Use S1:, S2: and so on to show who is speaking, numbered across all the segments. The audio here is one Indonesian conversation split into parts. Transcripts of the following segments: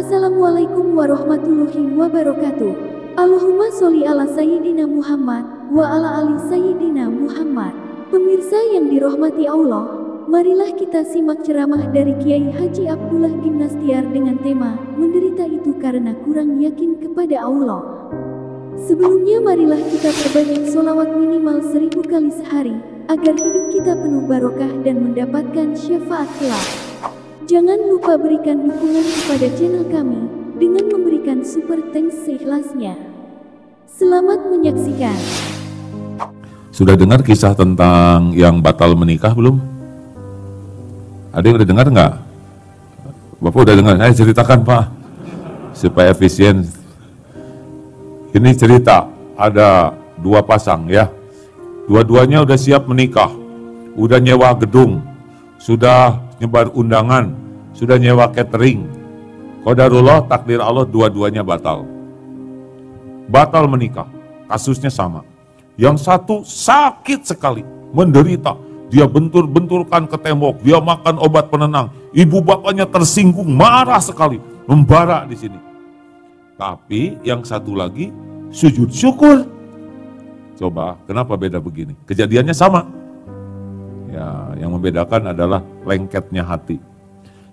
S1: Assalamualaikum warahmatullahi wabarakatuh. Allahumma sholli ala Sayyidina Muhammad wa ala ali Sayyidina Muhammad. Pemirsa yang dirahmati Allah, marilah kita simak ceramah dari Kiai Haji Abdullah Gimnastiar dengan tema menderita itu karena kurang yakin kepada Allah. Sebelumnya marilah kita perbanyak sholawat minimal 1000 kali sehari agar hidup kita penuh barokah dan mendapatkan syafaat kelak. Jangan lupa berikan dukungan kepada channel kami dengan memberikan super thanks seikhlasnya. Selamat menyaksikan.
S2: Sudah dengar kisah tentang yang batal menikah belum? Ada yang udah dengar nggak? Bapak udah dengar? Ayo ceritakan Pak, supaya efisien. Ini cerita, ada dua pasang ya. Dua-duanya udah siap menikah, udah nyewa gedung, sudah nyebar undangan, sudah nyewa catering. Qadarullah, takdir Allah, dua-duanya batal. Batal menikah, kasusnya sama. Yang satu sakit sekali, menderita. Dia bentur-benturkan ke tembok, dia makan obat penenang. Ibu bapaknya tersinggung, marah sekali, membara di sini. Tapi yang satu lagi sujud syukur. Coba, kenapa beda begini? Kejadiannya sama. Ya, yang membedakan adalah lengketnya hati.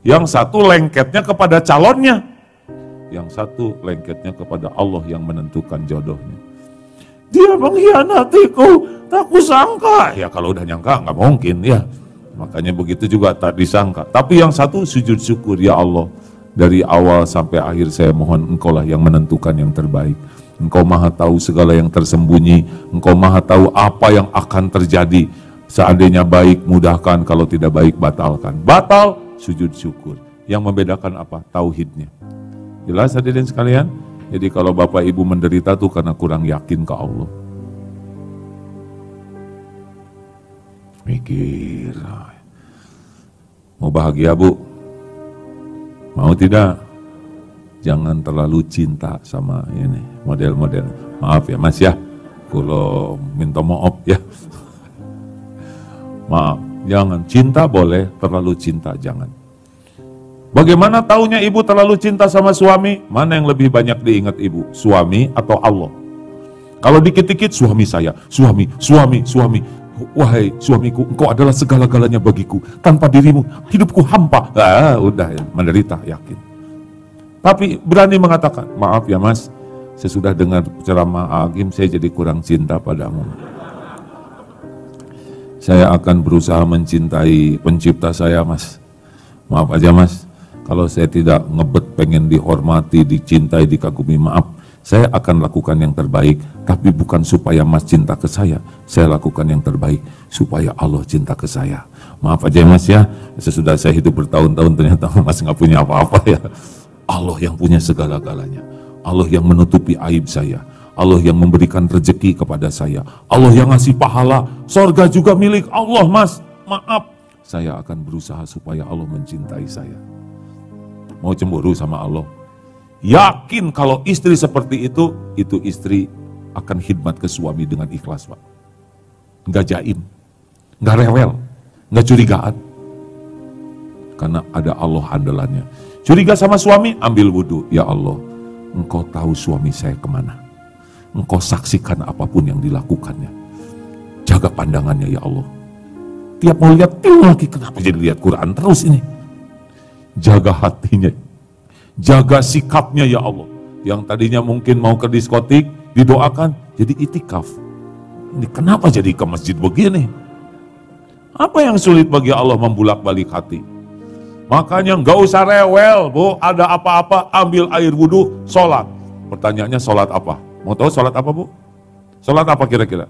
S2: Yang satu lengketnya kepada calonnya, yang satu lengketnya kepada Allah yang menentukan jodohnya. Dia mengkhianatiku, tak kusangka. Ya kalau udah nyangka nggak mungkin ya. Makanya begitu juga tak disangka. Tapi yang satu sujud syukur, ya Allah, dari awal sampai akhir saya mohon Engkaulah yang menentukan yang terbaik. Engkau maha tahu segala yang tersembunyi, Engkau maha tahu apa yang akan terjadi. Seandainya baik, mudahkan, kalau tidak baik, batalkan. Batal, sujud syukur. Yang membedakan apa? Tauhidnya. Jelas hadirin sekalian? Jadi kalau bapak ibu menderita tuh karena kurang yakin ke Allah. Mikir. Mau bahagia bu? Mau tidak? Jangan terlalu cinta sama ini model-model. Maaf ya mas ya, kalau minta maaf ya. Maaf, jangan. Cinta boleh, terlalu cinta jangan. Bagaimana taunya ibu terlalu cinta sama suami? Mana yang lebih banyak diingat ibu? Suami atau Allah? Kalau dikit-dikit suami saya, suami. Wahai suamiku, engkau adalah segala-galanya bagiku. Tanpa dirimu, hidupku hampa. Udah ya, menderita, yakin. Tapi berani mengatakan, maaf ya mas, sesudah dengar ceramah Agim, saya jadi kurang cinta padamu. Saya akan berusaha mencintai pencipta saya mas. Maaf aja mas, kalau saya tidak ngebet pengen dihormati, dicintai, dikagumi, maaf. Saya akan lakukan yang terbaik, tapi bukan supaya mas cinta ke saya lakukan yang terbaik supaya Allah cinta ke saya. Maaf aja mas ya, sesudah saya hidup bertahun-tahun ternyata mas nggak punya apa-apa ya. Allah yang punya segala-galanya, Allah yang menutupi aib saya, Allah yang memberikan rezeki kepada saya, Allah yang ngasih pahala, sorga juga milik Allah mas. Maaf, saya akan berusaha supaya Allah mencintai saya. Mau cemburu sama Allah? Yakin kalau istri seperti itu istri akan khidmat ke suami dengan ikhlas pak. Nggak jaim, nggak rewel, nggak curigaan. Karena ada Allah andalannya. Curiga sama suami, ambil wudhu. Ya Allah, Engkau tahu suami saya kemana. Engkau saksikan apapun yang dilakukannya. Jaga pandangannya ya Allah. Tiap mau lihat, lagi kenapa jadi lihat Quran terus ini. Jaga hatinya. Jaga sikapnya ya Allah. Yang tadinya mungkin mau ke diskotik, didoakan, jadi itikaf. Ini kenapa jadi ke masjid begini? Apa yang sulit bagi Allah membulak-balik hati? Makanya nggak usah rewel, bu. Ada apa-apa, ambil air wudhu, sholat. Pertanyaannya sholat apa? Mau tahu sholat apa bu? Sholat apa kira-kira?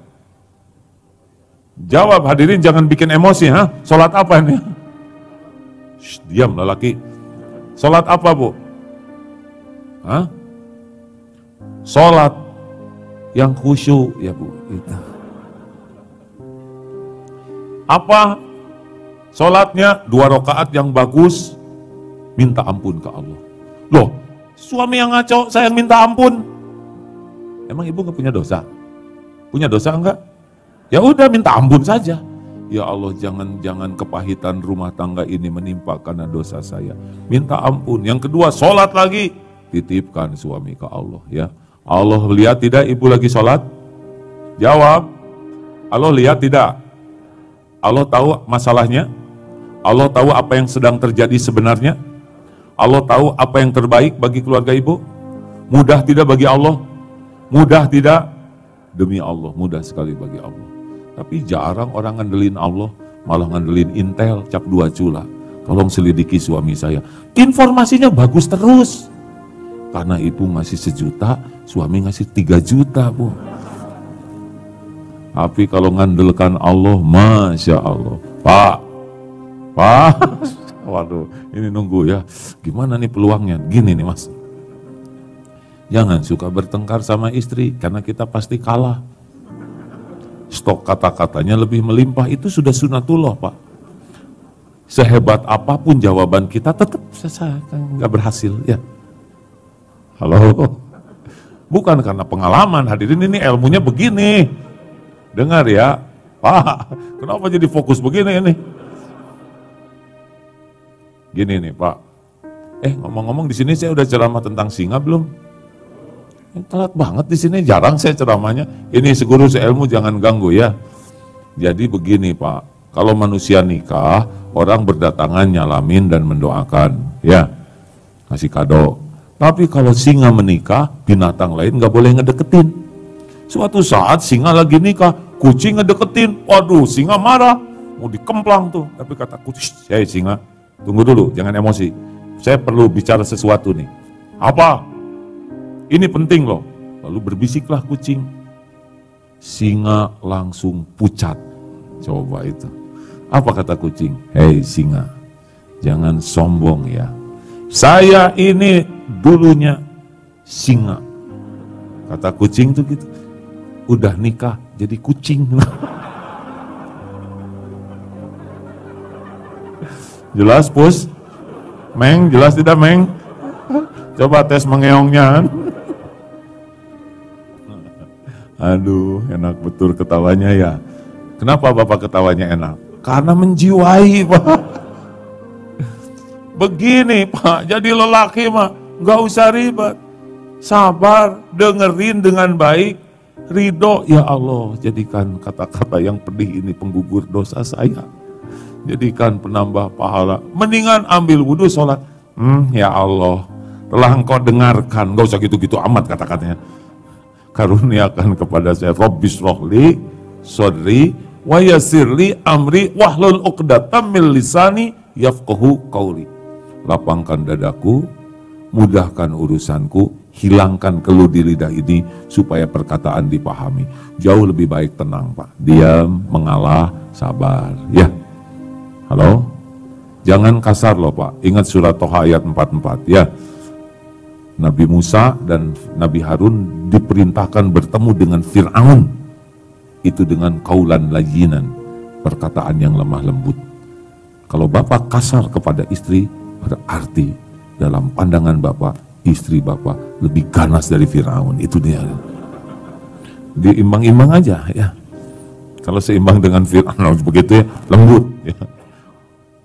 S2: Jawab hadirin, jangan bikin emosi, ha? Sholat apa ini? Shh, diam lelaki. Sholat apa bu? Hah? Sholat yang khusyuk ya bu. Itu. Apa? Sholatnya 2 rakaat yang bagus, minta ampun ke Allah. Loh, suami yang ngaco, saya yang minta ampun. Emang ibu nggak punya dosa? Punya dosa enggak? Ya udah minta ampun saja. Ya Allah, jangan kepahitan rumah tangga ini menimpa karena dosa saya. Minta ampun. Yang kedua, sholat lagi. Titipkan suami ke Allah ya. Allah lihat tidak ibu lagi sholat? Jawab. Allah lihat tidak? Allah tahu masalahnya? Allah tahu apa yang sedang terjadi sebenarnya? Allah tahu apa yang terbaik bagi keluarga ibu? Mudah tidak bagi Allah? Mudah tidak? Demi Allah, mudah sekali bagi Allah. Tapi jarang orang ngandelin Allah, malah ngandelin Intel, cap 2 cula. Tolong selidiki suami saya. Informasinya bagus terus. Karena ibu ngasih 1 juta, suami ngasih 3 juta, Bu. Tapi kalau ngandelkan Allah, Masya Allah. Pak, waduh, ini nunggu ya. Gimana nih peluangnya? Gini nih Mas. Jangan suka bertengkar sama istri, karena kita pasti kalah. Stok kata-katanya lebih melimpah, itu sudah sunatullah Pak. Sehebat apapun jawaban kita tetap nggak berhasil ya. Halo, bukan karena pengalaman hadirin, ini ilmunya begini. Dengar ya, Pak, kenapa jadi fokus begini ini? Gini nih Pak, ngomong-ngomong di sini saya udah ceramah tentang singa belum? Telat banget di sini, jarang saya ceramahnya. Ini seguru seilmu, jangan ganggu ya. Jadi begini Pak, kalau manusia nikah, orang berdatangan nyalamin dan mendoakan, ya, kasih kado. Tapi kalau singa menikah, binatang lain nggak boleh ngedeketin. Suatu saat singa lagi nikah, kucing ngedeketin, waduh singa marah, mau dikemplang tuh. Tapi kata kucing, hey singa, tunggu dulu, jangan emosi. Saya perlu bicara sesuatu nih. Apa? Ini penting loh. Lalu berbisiklah kucing. Singa langsung pucat. Coba itu. Apa kata kucing? Hei singa, jangan sombong ya. Saya ini dulunya singa. Kata kucing tuh gitu. Udah nikah jadi kucing. Jelas Pus? Meng, jelas tidak Meng? Coba tes mengeongnya. Aduh, enak betul ketawanya ya. Kenapa Bapak ketawanya enak? Karena menjiwai Pak. Begini Pak, jadi lelaki mah nggak usah ribet. Sabar, dengerin dengan baik, ridho. Ya Allah, jadikan kata-kata yang pedih ini penggugur dosa saya. Jadikan penambah pahala. Mendingan ambil wudhu sholat. Ya Allah, telah engkau dengarkan. Nggak usah gitu-gitu amat kata-katanya. Karuniakan kepada saya Rabbis rohli sodri wa yasirli amri wahlul uqdatam min lisani yafqahu qauli. Lapangkan dadaku, mudahkan urusanku, hilangkan keluh di lidah ini supaya perkataan dipahami. Jauh lebih baik tenang Pak, diam, mengalah, sabar ya. Halo, jangan kasar loh Pak. Ingat surat Toha ayat 44 ya. Nabi Musa dan Nabi Harun diperintahkan bertemu dengan Fir'aun. Itu dengan kaulan layyinan, perkataan yang lemah lembut. Kalau Bapak kasar kepada istri, berarti dalam pandangan Bapak, istri Bapak lebih ganas dari Fir'aun. Itu dia. Diimbang-imbang aja ya. Kalau seimbang dengan Fir'aun begitu ya, lembut ya.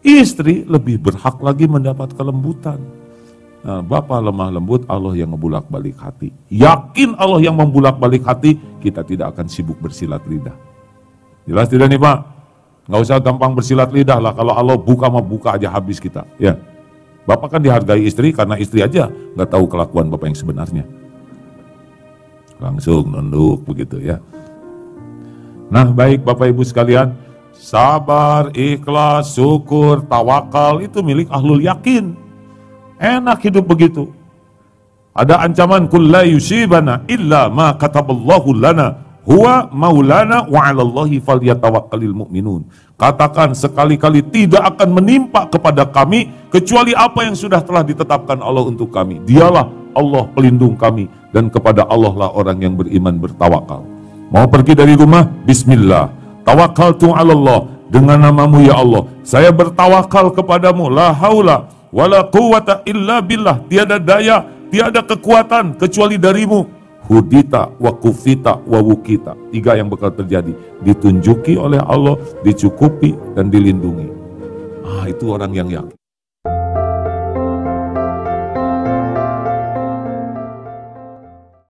S2: Istri lebih berhak lagi mendapat kelembutan. Nah, Bapak lemah lembut, Allah yang ngebulak balik hati. Yakin Allah yang membulak balik hati, kita tidak akan sibuk bersilat lidah. Jelas tidak nih Pak? Nggak usah gampang bersilat lidah lah, kalau Allah buka mah buka aja habis kita. Ya, Bapak kan dihargai istri karena istri aja nggak tahu kelakuan Bapak yang sebenarnya. Langsung nunduk begitu ya. Nah baik Bapak Ibu sekalian, sabar, ikhlas, syukur, tawakal itu milik ahlul yakin. Enak hidup begitu. Ada ancaman kul la yusibana illa ma kataballahu lana huwa maulana wa 'alallahi falyatawakkalul mu'minun. Katakan sekali-kali tidak akan menimpa kepada kami kecuali apa yang sudah telah ditetapkan Allah untuk kami. Dialah Allah pelindung kami dan kepada Allah lah orang yang beriman bertawakal. Mau pergi dari rumah? Bismillah. Tawakkaltu 'alallah, dengan namamu ya Allah. Saya bertawakal kepadamu. La haula wala quwwata illa billah. Tiada daya, tiada kekuatan kecuali darimu. hudita, wa kufita, wa wukita. 3 yang bakal terjadi. Ditunjuki oleh Allah, dicukupi, dan dilindungi. Itu orang yang yakin.